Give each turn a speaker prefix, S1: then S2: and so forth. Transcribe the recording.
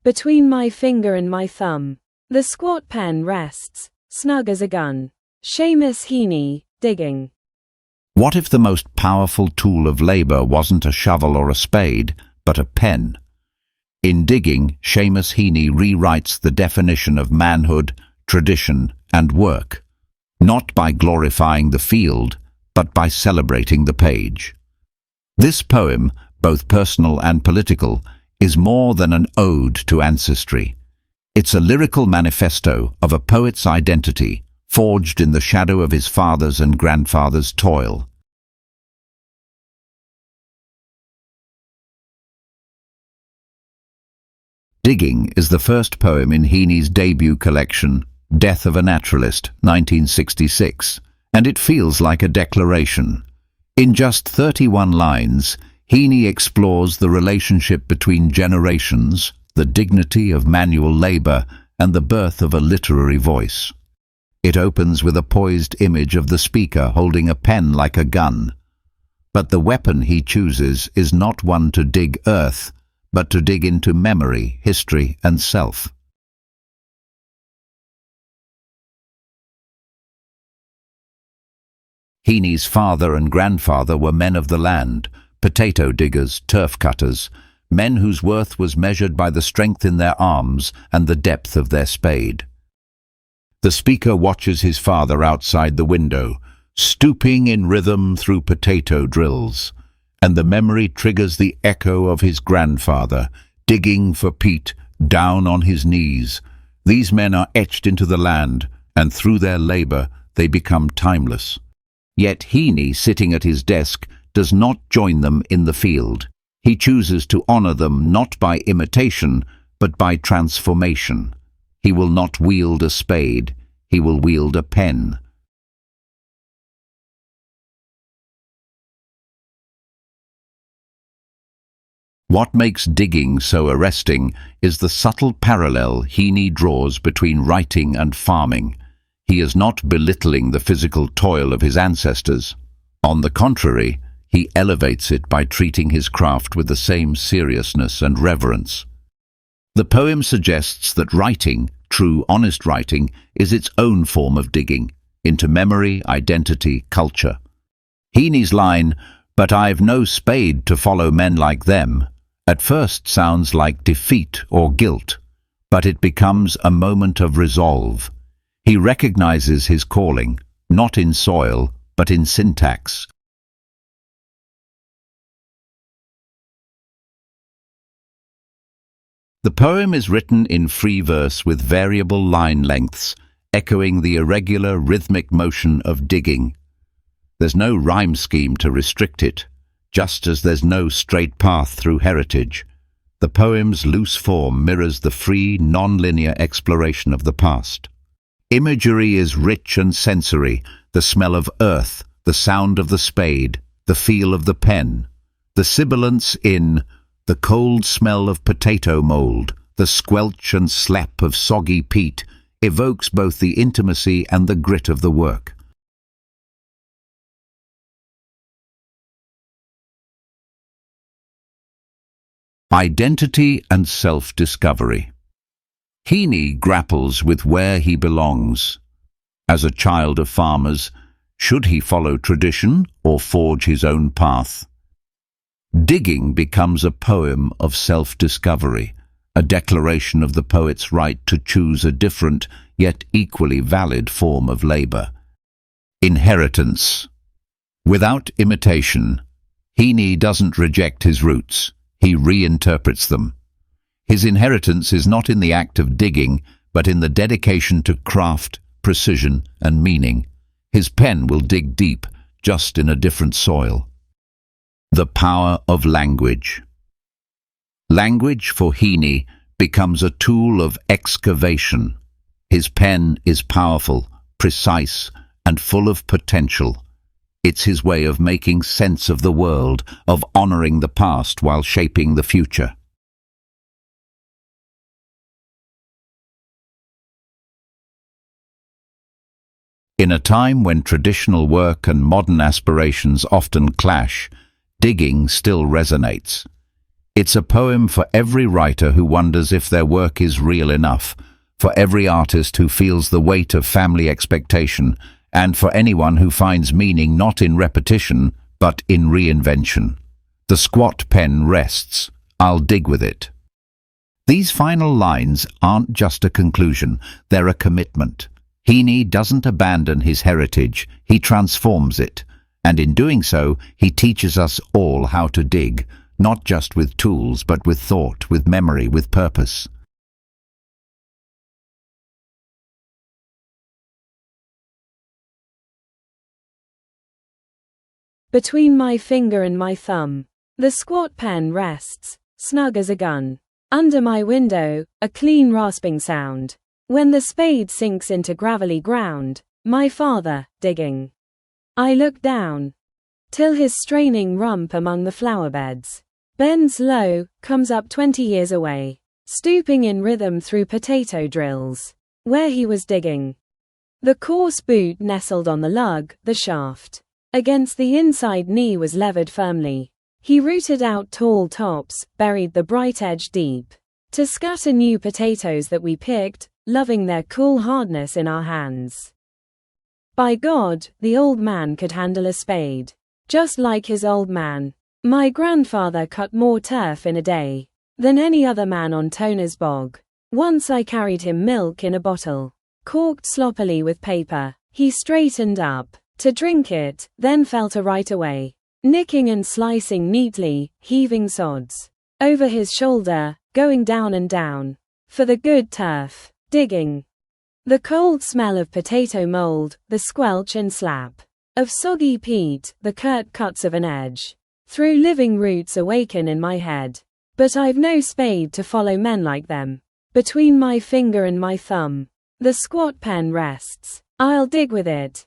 S1: between my finger and my thumb. The squat pen rests, snug as a gun. Seamus Heaney Digging.
S2: What if the most powerful tool of labour wasn't a shovel or a spade, but a pen? In Digging, Seamus Heaney rewrites the definition of manhood, tradition, and work, not by glorifying the field, but by celebrating the page. This poem, both personal and political, is more than an ode to ancestry. It's a lyrical manifesto of a poet's identity, forged in the shadow of his father's and grandfather's toil. Digging is the first poem in Heaney's debut collection, Death of a Naturalist, 1966, and it feels like a declaration. In just 31 lines, Heaney explores the relationship between generations, the dignity of manual labour, and the birth of a literary voice. It opens with a poised image of the speaker holding a pen like a gun. But the weapon he chooses is not one to dig earth, but to dig into memory, history, and self. Heaney's father and grandfather were men of the land, potato diggers, turf cutters, men whose worth was measured by the strength in their arms and the depth of their spade. The speaker watches his father outside the window, stooping in rhythm through potato drills, and the memory triggers the echo of his grandfather, digging for peat, down on his knees. These men are etched into the land, and through their labour they become timeless. Yet Heaney, sitting at his desk, does not join them in the field. He chooses to honour them not by imitation, but by transformation. He will not wield a spade, he will wield a pen. What makes Digging so arresting is the subtle parallel Heaney draws between writing and farming. He is not belittling the physical toil of his ancestors. On the contrary, he elevates it by treating his craft with the same seriousness and reverence. The poem suggests that writing, true, honest writing, is its own form of digging into memory, identity, culture. Heaney's line, "But I've no spade to follow men like them," at first sounds like defeat or guilt, but it becomes a moment of resolve. He recognizes his calling, not in soil, but in syntax. The poem is written in free verse with variable line lengths, echoing the irregular rhythmic motion of digging. There's no rhyme scheme to restrict it, just as there's no straight path through heritage. The poem's loose form mirrors the free, non-linear exploration of the past. Imagery is rich and sensory, the smell of earth, the sound of the spade, the feel of the pen. The sibilance in the cold smell of potato mould, the squelch and slap of soggy peat, evokes both the intimacy and the grit of the work. Identity and self-discovery. Heaney grapples with where he belongs. As a child of farmers, should he follow tradition or forge his own path? Digging becomes a poem of self-discovery, a declaration of the poet's right to choose a different, yet equally valid form of labour. Inheritance. Without imitation, Heaney doesn't reject his roots, he reinterprets them. His inheritance is not in the act of digging, but in the dedication to craft, precision, and meaning. His pen will dig deep, just in a different soil. The power of language. Language for Heaney becomes a tool of excavation. His pen is powerful, precise, and full of potential. It's his way of making sense of the world, of honouring the past while shaping the future. In a time when traditional work and modern aspirations often clash, digging still resonates. It's a poem for every writer who wonders if their work is real enough, for every artist who feels the weight of family expectation, and for anyone who finds meaning not in repetition, but in reinvention. The squat pen rests. I'll dig with it. These final lines aren't just a conclusion, they're a commitment. Heaney doesn't abandon his heritage, he transforms it. And in doing so, he teaches us all how to dig, not just with tools, but with thought, with memory, with purpose.
S1: Between my finger and my thumb, the squat pen rests, snug as a gun. Under my window, a clean rasping sound. When the spade sinks into gravelly ground, my father, digging. I look down, till his straining rump among the flower beds bends low, comes up 20 years away, stooping in rhythm through potato drills, where he was digging. The coarse boot nestled on the lug, the shaft against the inside knee was levered firmly. He rooted out tall tops, buried the bright edge deep, to scatter new potatoes that we picked, loving their cool hardness in our hands. By God, the old man could handle a spade. Just like his old man, my grandfather cut more turf in a day than any other man on Toner's bog. Once I carried him milk in a bottle, corked sloppily with paper. He straightened up to drink it, then fell to right away, nicking and slicing neatly, heaving sods over his shoulder, going down and down, for the good turf, digging. The cold smell of potato mold, the squelch and slap of soggy peat, the curt cuts of an edge through living roots awaken in my head. But I've no spade to follow men like them. Between my finger and my thumb, the squat pen rests. I'll dig with it.